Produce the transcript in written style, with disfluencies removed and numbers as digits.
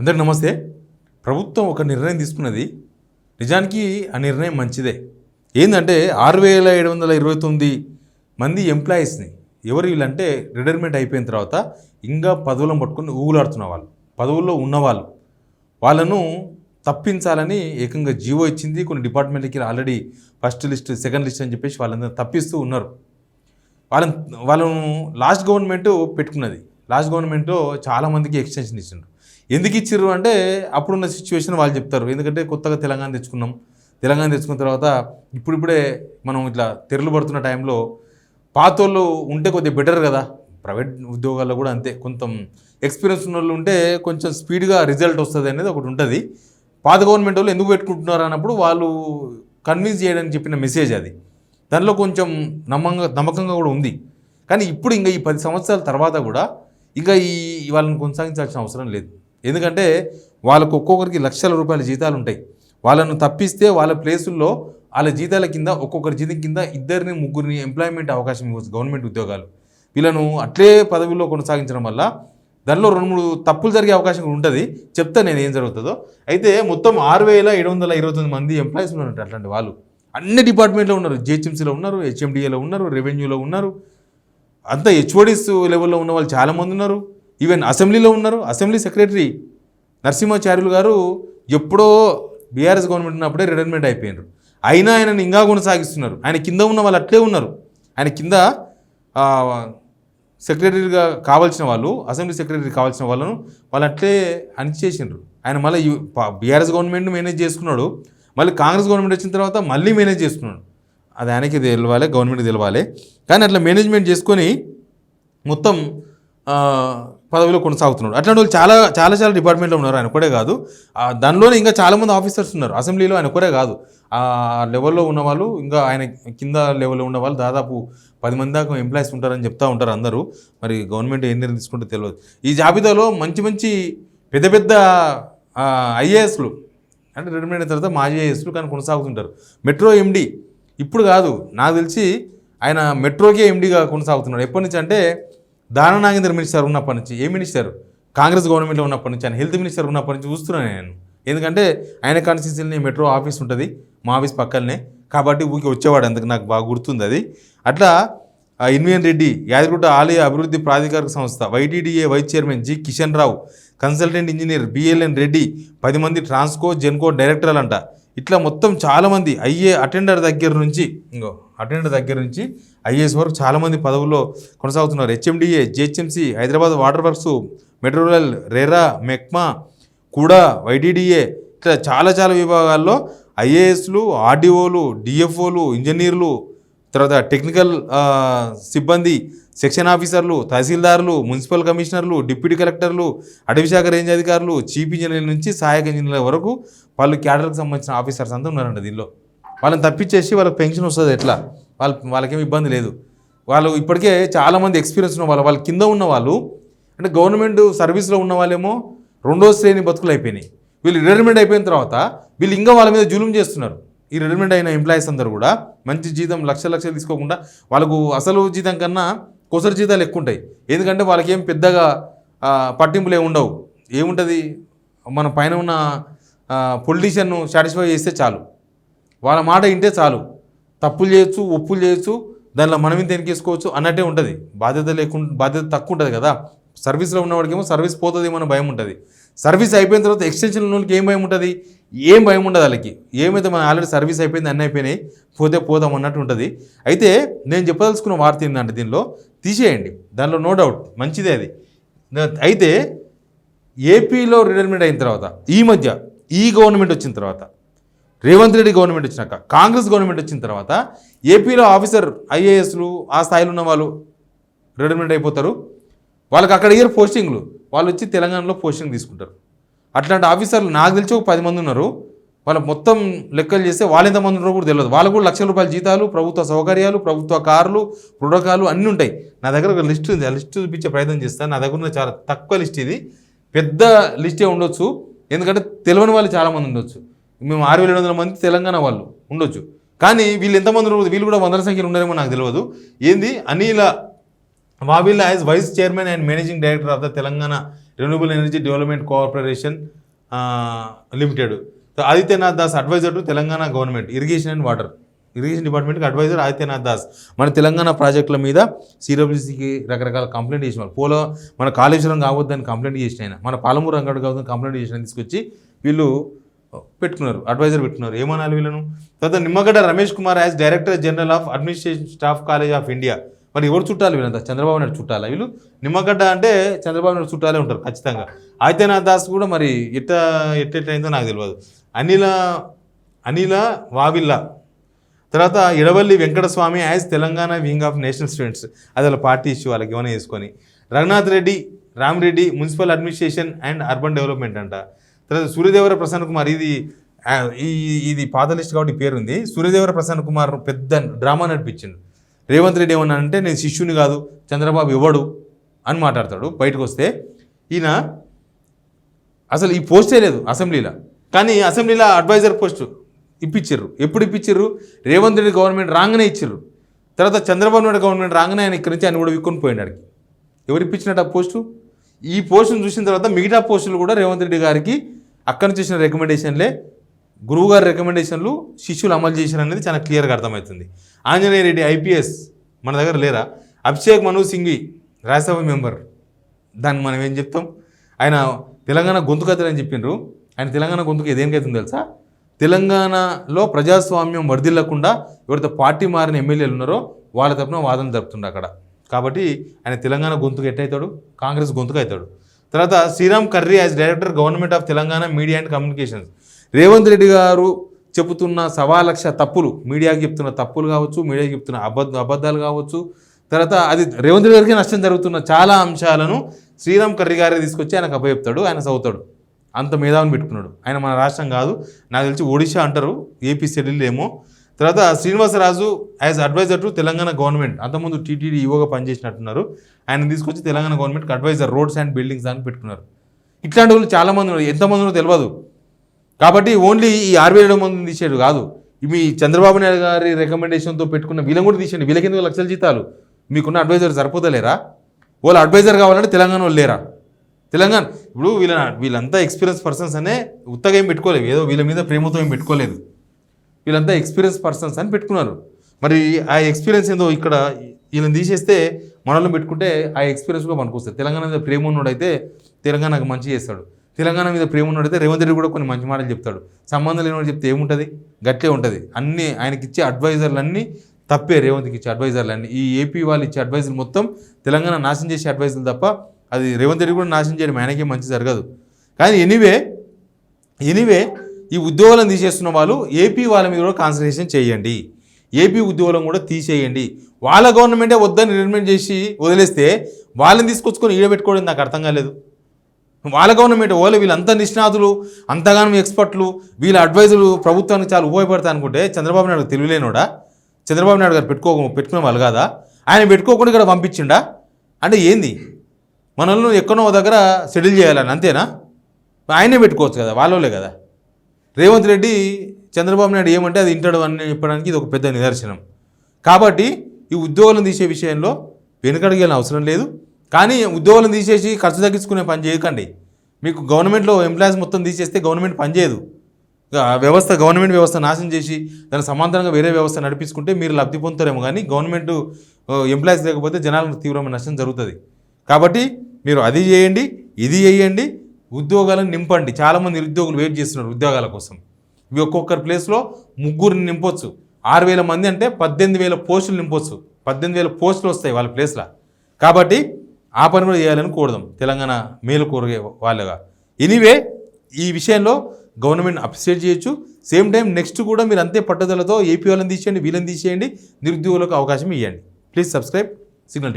అందరికి నమస్తే. ప్రభుత్వం ఒక నిర్ణయం తీసుకున్నది, నిజానికి ఆ నిర్ణయం మంచిదే. ఏంటంటే 6729 మంది ఎంప్లాయీస్ని, ఎవరు వీళ్ళంటే రిటైర్మెంట్ అయిపోయిన తర్వాత ఇంకా పదవులను పట్టుకుని ఊగులాడుతున్న వాళ్ళు, పదవుల్లో ఉన్నవాళ్ళు, వాళ్ళను తప్పించాలని ఏకంగా జీవో ఇచ్చింది. కొన్ని డిపార్ట్మెంట్కి already first list, second list అని చెప్పేసి వాళ్ళందరూ తప్పిస్తూ ఉన్నారు. వాళ్ళను లాస్ట్ గవర్నమెంట్ పెట్టుకున్నది. లాస్ట్ గవర్నమెంట్లో చాలామందికి ఎక్స్టెన్షన్ ఇచ్చిండ్రు. ఎందుకు ఇచ్చిర్రు అంటే అప్పుడున్న సిచ్యువేషన్ వాళ్ళు చెప్తారు. ఎందుకంటే కొత్తగా తెలంగాణ తెచ్చుకున్న తర్వాత ఇప్పుడిప్పుడే మనం ఇట్లా తెరలు పడుతున్న టైంలో పాతోళ్ళు ఉంటే కొద్దిగా బెటర్ కదా. ప్రైవేట్ ఉద్యోగాల్లో కూడా అంతే, కొంత ఎక్స్పీరియన్స్ ఉన్న వాళ్ళు ఉంటే కొంచెం స్పీడ్గా రిజల్ట్ వస్తుంది అనేది ఒకటి ఉంటుంది. పాత గవర్నమెంట్ వాళ్ళు ఎందుకు పెట్టుకుంటున్నారు అన్నప్పుడు వాళ్ళు కన్విన్స్ చేయడానికి చెప్పిన మెసేజ్ అది. దానిలో కొంచెం నమ్మకంగా కూడా ఉంది. కానీ ఇప్పుడు ఇంకా ఈ 10 సంవత్సరాల తర్వాత కూడా ఇంకా వాళ్ళని కొనసాగించాల్సిన అవసరం లేదు. ఎందుకంటే వాళ్ళకు ఒక్కొక్కరికి లక్షల రూపాయల జీతాలు ఉంటాయి. వాళ్ళను తప్పిస్తే వాళ్ళ ప్లేసుల్లో వాళ్ళ జీతాల కింద, ఒక్కొక్కరి జీతం కింద 2-3 ఎంప్లాయ్మెంట్ అవకాశం ఇవ్వచ్చు గవర్నమెంట్ ఉద్యోగాలు. వీళ్ళను అట్లే పదవిలో కొనసాగించడం వల్ల దానిలో 2-3 తప్పులు జరిగే అవకాశం ఉంటుంది. చెప్తా నేను ఏం జరుగుతుందో. అయితే మొత్తం 6729 మంది ఎంప్లాయీస్ ఉన్నారంట. అట్లాంటి వాళ్ళు అన్ని డిపార్ట్మెంట్లో ఉన్నారు. జిహెచ్ఎంసీలో ఉన్నారు, హెచ్ఎండిఏలో ఉన్నారు, రెవెన్యూలో ఉన్నారు, అంతా హెచ్ఓడిస్ లెవెల్లో ఉన్న వాళ్ళు చాలామంది ఉన్నారు. ఈవెన్ అసెంబ్లీలో ఉన్నారు. అసెంబ్లీ సెక్రటరీ నరసింహాచార్యులు గారు ఎప్పుడో బీఆర్ఎస్ గవర్నమెంట్ ఉన్నప్పుడే రిటైర్మెంట్ అయిపోయినారు. అయినా ఆయనను ఇంకా కొనసాగిస్తున్నారు. ఆయన కింద ఉన్న వాళ్ళు అట్లే ఉన్నారు. ఆయన కింద సెక్రటరీగా కావాల్సిన వాళ్ళు, అసెంబ్లీ సెక్రటరీ కావాల్సిన వాళ్ళు అట్లే అణిచేసిండ్రు. ఆయన మళ్ళీ బీఆర్ఎస్ గవర్నమెంట్ మేనేజ్ చేసుకున్నాడు. మళ్ళీ కాంగ్రెస్ గవర్నమెంట్ వచ్చిన తర్వాత మళ్ళీ మేనేజ్ చేసుకున్నాడు. అది ఆయనకి తెలవాలి, గవర్నమెంట్కి తెలవాలి. కానీ అట్లా మేనేజ్మెంట్ చేసుకొని మొత్తం పదవిలో కొనసాగుతున్నాడు. అట్లాంటి వాళ్ళు చాలా చాలా చాలా డిపార్ట్మెంట్లో ఉన్నారు. ఆయన ఒకటే కాదు, దానిలోనే ఇంకా చాలామంది ఆఫీసర్స్ ఉన్నారు. అసెంబ్లీలో ఆయన ఒకటే కాదు, ఆ లెవెల్లో ఉన్నవాళ్ళు, ఇంకా ఆయన కింద లెవెల్లో ఉన్న వాళ్ళు దాదాపు 10 మంది దాకా ఎంప్లాయీస్ ఉంటారని చెప్తూ ఉంటారు అందరూ. మరి గవర్నమెంట్ ఏం నిర్ణయం తీసుకుంటే తెలియదు. ఈ జాబితాలో మంచి పెద్ద ఐఏఎస్లు అంటే రిటైర్మెంట్ అయిన తర్వాత మాజీ ఐఏఎస్లు కానీ కొనసాగుతుంటారు. మెట్రో ఎండి ఇప్పుడు కాదు, నాకు తెలిసి ఆయన మెట్రోకే ఎండిగా కొనసాగుతున్నాడు. ఎప్పటి నుంచి అంటే దాన నాగేంద్ర మినిస్టర్ ఉన్నప్పటి నుంచి. ఏ మినిస్టర్? కాంగ్రెస్ గవర్నమెంట్లో ఉన్నప్పటి నుంచి. ఆయన హెల్త్ మినిస్టర్ ఉన్నప్పటి నుంచి చూస్తున్నాను నేను. ఎందుకంటే ఆయన కాన్స్టిట్యూన్సీని మెట్రో ఆఫీస్ ఉంటుంది, మా ఆఫీస్ పక్కనే, కాబట్టి ఊరికి వచ్చేవాడు. అందుకు నాకు బాగా గుర్తుంది అది. అట్లా ఎన్విఎన్ రెడ్డి, యాదగిరిగుట్ట ఆలయ అభివృద్ధి ప్రాధికారిక సంస్థ YTDA vice chairman G Kishan Rao, consultant engineer BLN Reddy, 10 మంది ట్రాన్స్కో జెన్కో డైరెక్టర్లు అంట. ఇట్లా మొత్తం చాలామంది అటెండర్ దగ్గర నుంచి ఐఏఎస్ వరకు చాలామంది పదవుల్లో కొనసాగుతున్నారు. HMDA, GHMC, Hyderabad water works, metro rail, RERA, మెక్మా, కూడా వైటీడీఏ, ఇట్లా చాలా విభాగాల్లో ఐఏఎస్లు, ఆర్డీఓలు, డిఎఫ్ఓలు, ఇంజనీర్లు, తర్వాత టెక్నికల్ సిబ్బంది, సెక్షన్ ఆఫీసర్లు, తహసీల్దార్లు, మున్సిపల్ కమిషనర్లు, డిప్యూటీ కలెక్టర్లు, అటవీశాఖ రేంజ్ అధికారులు, చీఫ్ ఇంజనీర్ల నుంచి సహాయక ఇంజనీర్ల వరకు వాళ్ళు క్యాడర్కి సంబంధించిన ఆఫీసర్స్ అంతా ఉన్నారంట దీనిలో. వాళ్ళని తప్పించేసి వాళ్ళకి పెన్షన్ వస్తుంది. ఎట్లా? వాళ్ళకేమి ఇబ్బంది లేదు. వాళ్ళు ఇప్పటికే చాలామంది ఎక్స్పీరియన్స్ ఉన్న వాళ్ళ కింద ఉన్న వాళ్ళు, అంటే గవర్నమెంట్ సర్వీస్లో ఉన్న వాళ్ళేమో 2వ శ్రేణి బతుకులు అయిపోయినాయి. వీళ్ళు రిటైర్మెంట్ అయిపోయిన తర్వాత వీళ్ళు ఇంకా వాళ్ళ మీద జులుం చేస్తున్నారు. ఈ రిటైర్మెంట్ అయిన ఎంప్లాయీస్ అందరూ కూడా మంచి జీతం లక్షలు తీసుకోకుండా వాళ్ళకు అసలు జీతం కన్నా కొసరు జీతాలు ఎక్కువ ఉంటాయి. ఎందుకంటే వాళ్ళకి ఏం పెద్దగా పట్టింపులు ఏముండవు. ఏముంటుంది, మన పైన ఉన్న పొలిటీషియన్ను సాటిస్ఫై చేస్తే చాలు, వాళ్ళ మాట వింటే చాలు. తప్పులు చేయొచ్చు, ఒప్పులు చేయొచ్చు, దానిలో మనం ఇంత ఎనికేసుకోవచ్చు అన్నట్టే ఉంటుంది. బాధ్యత తక్కువ ఉంటుంది కదా. సర్వీస్లో ఉన్నవాడికేమో సర్వీస్ పోతుంది మన భయం ఉంటుంది. సర్వీస్ అయిపోయిన తర్వాత ఎక్స్టెన్షన్ ఉన్నోళ్ళకి ఏం భయం ఉంటుంది? ఏం భయం ఉండదు వాళ్ళకి. ఏమైతే మన ఆల్రెడీ సర్వీస్ అయిపోయింది, అన్నీ అయిపోయినాయి, పోదాం అన్నట్టు ఉంటుంది. అయితే నేను చెప్పదలుచుకున్న వార్త ఏంటంటే దీనిలో తీసేయండి, దానిలో నో డౌట్ మంచిదే అది. అయితే ఏపీలో రిటైర్మెంట్ అయిన తర్వాత ఈ గవర్నమెంట్ వచ్చిన తర్వాత, రేవంత్ రెడ్డి గవర్నమెంట్ వచ్చినాక, కాంగ్రెస్ గవర్నమెంట్ వచ్చిన తర్వాత ఏపీలో ఆఫీసర్ ఐఏఎస్లు ఆ స్థాయిలో ఉన్న వాళ్ళు రిటైర్మెంట్ అయిపోతారు. వాళ్ళకి అక్కడ ఇయర్ పోస్టింగ్లు, వాళ్ళు వచ్చి తెలంగాణలో పోస్టింగ్ తీసుకుంటారు. అట్లాంటి ఆఫీసర్లు నాకు తెలిసి ఒక 10 మంది ఉన్నారు. వాళ్ళు మొత్తం లెక్కలు చేస్తే వాళ్ళు ఎంతమంది ఉన్నారో కూడా తెలియదు. వాళ్ళకు కూడా లక్షల రూపాయల జీతాలు, ప్రభుత్వ సౌకర్యాలు, ప్రభుత్వ కార్లు, ప్రోటోకాలు అన్నీ ఉంటాయి. నా దగ్గర ఒక లిస్ట్ ఉంది, ఆ లిస్ట్ చూపించే ప్రయత్నం చేస్తాను. నా దగ్గర ఉన్న చాలా తక్కువ లిస్ట్, ఇది పెద్ద లిస్టే ఉండొచ్చు. ఎందుకంటే తెలియని వాళ్ళు చాలామంది ఉండొచ్చు. మేము 6700 మంది తెలంగాణ వాళ్ళు ఉండొచ్చు. కానీ వీళ్ళు ఎంతమంది ఉన్నారు, వీళ్ళు కూడా 100ల సంఖ్యలో ఉన్నారేమో నాకు తెలియదు. ఏంది, Anila Vavilla as vice chairman and managing director of the Telangana renewable energy development corporation limited. Adityanath Das advisor to Telangana government irrigation and water. Irrigation డిపార్ట్మెంట్కి అడ్వైజర్ ఆదిత్యనాథ్ దాస్. మన తెలంగాణ ప్రాజెక్టుల మీద సిడబ్ల్యూసీకి రకరకాల కంప్లైంట్ చేసిన వాళ్ళు. మన కాళేశ్వరం కావద్దని కంప్లైంట్ చేసిన ఆయన, మన పాలమూరు రంగడు కావద్దని కంప్లైంట్ చేసిన తీసుకొచ్చి వీళ్ళు పెట్టుకున్నారు, అడ్వైజర్ పెట్టుకున్నారు. ఏమనాలి వీళ్ళను? తర్వాత Nimmagadda Ramesh Kumar as director general of administration staff college of India. మరి ఎవరు చుట్టాలి వీళ్ళంతా? చంద్రబాబు నాయుడు చుట్టాలా వీళ్ళు? నిమ్మగడ్డ అంటే చంద్రబాబు నాయుడు చుట్టాలే ఉంటారు ఖచ్చితంగా. ఆదిత్యనాథ్ దాస్ కూడా మరి ఎట్టయిందో నాకు తెలియదు. అనిల వావిల్లా. తర్వాత Edavalli Venkataswamy as Telangana wing of national students. అది వాళ్ళ పార్టీ ఇష్యూ, వాళ్ళకి ఏమైనా వేసుకొని. Raghunath Reddy Rama Reddy municipal administration and urban development అంట. తర్వాత సూర్యదేవర ప్రసన్న కుమార్, ఇది పాత లిస్ట్ కాబట్టి పేరు ఉంది. సూర్యదేవర ప్రసన్న కుమార్ పెద్ద డ్రామా నడిపించిండు. రేవంత్ రెడ్డి ఏమన్నా అంటే నేను శిష్యుని కాదు, చంద్రబాబు ఇవ్వడు అని మాట్లాడతాడు. బయటకు వస్తే ఈయన అసలు ఈ పోస్టే లేదు అసెంబ్లీలో, కానీ అసెంబ్లీలో అడ్వైజర్ పోస్టు ఇప్పించారు. ఎప్పుడు ఇప్పించారు? రేవంత్ రెడ్డి గవర్నమెంట్ రాగానే ఇచ్చారు. తర్వాత చంద్రబాబు నాయుడు గవర్నమెంట్ రాగానే ఆయన ఇక్కడి నుంచి ఆయన కూడా విక్కొని పోయినాడు. ఎవరు ఇప్పించినట్టు ఆ పోస్టు? ఈ పోస్టును చూసిన తర్వాత మిగతా పోస్టులు కూడా రేవంత్ రెడ్డి గారికి అక్కడి నుంచి వచ్చిన రికమెండేషన్లే, గురువు గారి రికమెండేషన్లు శిష్యులు అమలు చేశారు అనేది చాలా క్లియర్గా అర్థమవుతుంది. ఆంజనేయ రెడ్డి ఐపీఎస్ మన దగ్గర లేరా? అభిషేక్ మను సింఘ్వి రాజ్యసభ మెంబర్. దాన్ని మనం ఏం చెప్తాం? ఆయన తెలంగాణ గొంతుకైతుందని చెప్పిండ్రు. ఆయన తెలంగాణ గొంతుకు దేనికైతుందో తెలుసా? తెలంగాణలో ప్రజాస్వామ్యం వర్ధిల్లకుండా ఎవరైతే పార్టీ మారిన ఎమ్మెల్యేలు ఉన్నారో వాళ్ళ తరపున వాదన జరుపుతుండే అక్కడ. కాబట్టి ఆయన తెలంగాణ గొంతుకు ఎట్టవుతాడు? కాంగ్రెస్ గొంతుకు అవుతాడు. తర్వాత Sriram Karri as director government of Telangana media and communications. Revanth Reddy garu చెబుతున్న 1,00,000 తప్పులు, మీడియాకి చెప్తున్న తప్పులు కావచ్చు, మీడియాకి చెప్తున్న అబద్ధాలు కావచ్చు, తర్వాత అది రేవంత్ రెడ్డి గారికి నష్టం జరుగుతున్న చాలా అంశాలను శ్రీరామ్ కర్రీ గారే తీసుకొచ్చి ఆయనకు అప్పచెప్తాడు. ఆయన చదువుతాడు. అంత మేధావిని పెట్టుకున్నాడు. ఆయన మన రాష్ట్రం కాదు, నాకు తెలిసి ఒడిశా అంటారు, ఏపీ షెడ్యూల్ ఏమో. తర్వాత Srinivasaraju as adviser to Telangana government. అంతకుముందు టీటీడీ ఈవోగా పనిచేసినట్టున్నారు. ఆయన తీసుకొచ్చి తెలంగాణ గవర్నమెంట్కి అడ్వైజర్ రోడ్స్ అండ్ బిల్డింగ్స్ దాన్ని పెట్టుకున్నారు. ఇట్లాంటి వాళ్ళు చాలామంది ఉన్నారు, ఎంతమందినో తెలియదు. కాబట్టి ఓన్లీ ఈ 6,700 మందిని తీసేడు కాదు, మీ చంద్రబాబు నాయుడు గారి రికమెండేషన్తో పెట్టుకున్న వీళ్ళని కూడా తీసేయండి. వీళ్ళకి 8 లక్షల జీతాలు, మీకున్న అడ్వైజర్ సరిపోతలేరా? వాళ్ళు అడ్వైజర్ కావాలంటే తెలంగాణ వాళ్ళు లేరా? తెలంగాణ ఇప్పుడు వీళ్ళంతా ఎక్స్పీరియన్స్ పర్సన్స్ అనే ఉత్తగా ఏం పెట్టుకోలేదు, ఏదో వీళ్ళ మీద ప్రేమతో ఏం పెట్టుకోలేదు. వీళ్ళంతా ఎక్స్పీరియన్స్ పర్సన్స్ అని పెట్టుకున్నారు. మరి ఆ ఎక్స్పీరియన్స్ ఏందో ఇక్కడ వీళ్ళని తీసేస్తే మనల్ని పెట్టుకుంటే ఆ ఎక్స్పీరియన్స్ కూడా మనకు వస్తుంది. తెలంగాణ మీద ప్రేమ ఉన్నోడైతే తెలంగాణకు మంచి చేస్తాడు. తెలంగాణ మీద ప్రేమ ఉన్నోడైతే రేవంత్ రెడ్డి కూడా కొన్ని మంచి మాటలు చెప్తాడు. సంబంధం లేనివాడు చెప్తే ఏముంటుంది? గట్లే ఉంటుంది. అన్నీ ఆయనకి ఇచ్చే అడ్వైజర్లు అన్నీ తప్పే. రేవంత్కి ఇచ్చే అడ్వైజర్లు అన్నీ, ఈ ఏపీ వాళ్ళు ఇచ్చే అడ్వైజర్లు మొత్తం తెలంగాణ నాశనం చేసే అడ్వైజర్లు తప్ప అది రేవంత్ రెడ్డి కూడా నాశనం చేయడం ఆయనకే మంచి జరగదు. కానీ ఎనీవే ఈ ఉద్యోగాలను తీసేస్తున్న వాళ్ళు ఏపీ వాళ్ళ మీద కూడా కాన్సన్ట్రేషన్ చేయండి. ఏపీ ఉద్యోగులను కూడా తీసేయండి. వాళ్ళ గవర్నమెంటే వద్దని రికమెండ్ చేసి వదిలేస్తే వాళ్ళని తీసుకొచ్చుకొని ఈడబెట్టుకోవడం నాకు అర్థం కాలేదు. వాళ్ళ గవర్నమెంట్ వీళ్ళంతా నిష్ణాతులు, అంతగానం ఎక్స్పర్ట్లు, వీళ్ళ అడ్వైజర్లు ప్రభుత్వానికి చాలా ఉపయోగపడతాయి అనుకుంటే చంద్రబాబు నాయుడు తెలివిలేనోడా? చంద్రబాబు నాయుడు గారు పెట్టుకునే వాళ్ళు కాదా? ఆయన పెట్టుకోకుండా ఇక్కడ పంపించిండా? అంటే ఏంది? మనల్ని ఎక్కడో దగ్గర సెటిల్ చేయాలని అంతేనా? ఆయనే పెట్టుకోవచ్చు కదా, వాళ్ళోలే కదా. రేవంత్ రెడ్డి చంద్రబాబు నాయుడు ఏమంటే అది ఇంటాడు అని చెప్పడానికి ఇది ఒక పెద్ద నిదర్శనం. కాబట్టి ఈ ఉద్యోగులను తీసే విషయంలో వెనుకడిగేయాల్సిన అవసరం లేదు. కానీ ఉద్యోగులను తీసేసి ఖర్చు తగ్గించుకునే పని చేయకండి. మీకు గవర్నమెంట్లో ఎంప్లాయీస్ మొత్తం తీసేస్తే గవర్నమెంట్ పనిచేయదు. గవర్నమెంట్ వ్యవస్థ నాశనం చేసి దాని సమాంతరంగా వేరే వ్యవస్థ నడిపించుకుంటే మీరు లబ్ధి పొందుతారేమో, కానీ గవర్నమెంట్ ఎంప్లాయీస్ లేకపోతే జనాలకు తీవ్రమైన నష్టం జరుగుతుంది. కాబట్టి మీరు అది చేయండి, ఇది చేయండి, ఉద్యోగాలను నింపండి. చాలామంది నిరుద్యోగులు వెయిట్ చేస్తున్నారు ఉద్యోగాల కోసం. ఇవి ఒక్కొక్కరి ప్లేస్లో 3 నింపొచ్చు. 6,000 మంది అంటే 18,000 పోస్టులు నింపొచ్చు. 18,000 పోస్టులు వస్తాయి వాళ్ళ ప్లేస్లో. కాబట్టి ఆ పని కూడా చేయాలని కోరుదాం తెలంగాణ మేలు కోరే వాళ్ళగా. ఎనీవే ఈ విషయంలో గవర్నమెంట్ అప్రిషియేట్ చేయొచ్చు. సేమ్ టైం నెక్స్ట్ కూడా మీరు అంతే పట్టుదలతో ఏపీ వాళ్ళని తీసేయండి, వీళ్ళని తీసేయండి, నిరుద్యోగులకు అవకాశం ఇవ్వండి. Please subscribe signal TV.